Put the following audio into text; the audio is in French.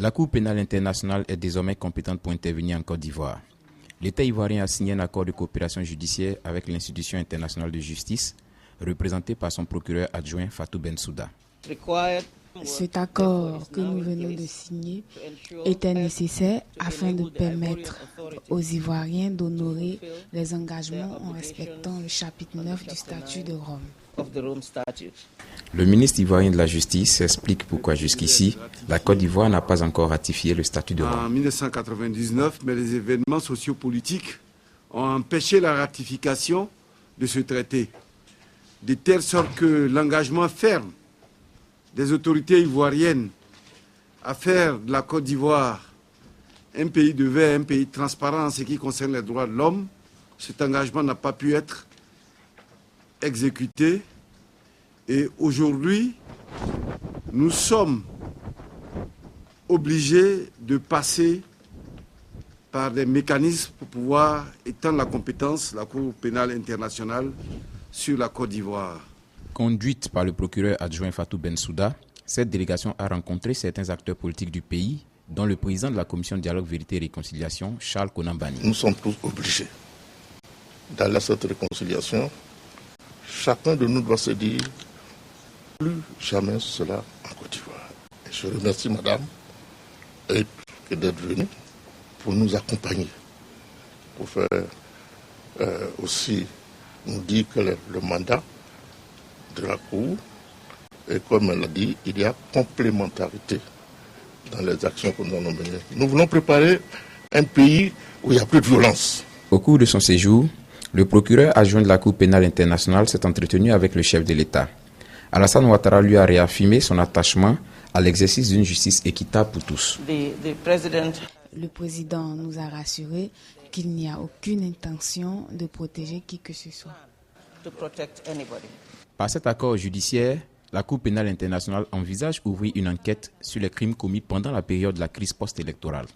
La Cour pénale internationale est désormais compétente pour intervenir en Côte d'Ivoire. L'État ivoirien a signé un accord de coopération judiciaire avec l'institution internationale de justice, représentée par son procureur adjoint Fatou Bensouda. Cet accord que nous venons de signer était nécessaire afin de permettre aux Ivoiriens d'honorer les engagements en respectant le chapitre 9 du statut de Rome. Le ministre ivoirien de la Justice explique pourquoi jusqu'ici, la Côte d'Ivoire n'a pas encore ratifié le statut de Rome. En 1999, mais les événements sociopolitiques ont empêché la ratification de ce traité, de telle sorte que l'engagement ferme des autorités ivoiriennes à faire de la Côte d'Ivoire un pays de verre, un pays transparent en ce qui concerne les droits de l'homme, cet engagement n'a pas pu être exécuté. Et aujourd'hui, nous sommes obligés de passer par des mécanismes pour pouvoir étendre la compétence de la Cour pénale internationale sur la Côte d'Ivoire. Conduite par le procureur adjoint Fatou Bensouda, cette délégation a rencontré certains acteurs politiques du pays, dont le président de la commission de dialogue, vérité et réconciliation, Charles Konambani. Nous sommes tous obligés d'aller à cette réconciliation. Chacun de nous doit se dire plus jamais cela en Côte d'Ivoire. Et je remercie madame d'être venue pour nous accompagner, pour faire aussi nous dire que le mandat de la Cour, et comme elle l'a dit, il y a complémentarité dans les actions que nous allons mener. Nous voulons préparer un pays où il n'y a plus de violence. Au cours de son séjour, le procureur adjoint de la Cour pénale internationale s'est entretenu avec le chef de l'État. Alassane Ouattara lui a réaffirmé son attachement à l'exercice d'une justice équitable pour tous. Le président nous a rassuré qu'il n'y a aucune intention de protéger qui que ce soit. Par cet accord judiciaire, la Cour pénale internationale envisage ouvrir une enquête sur les crimes commis pendant la période de la crise post-électorale.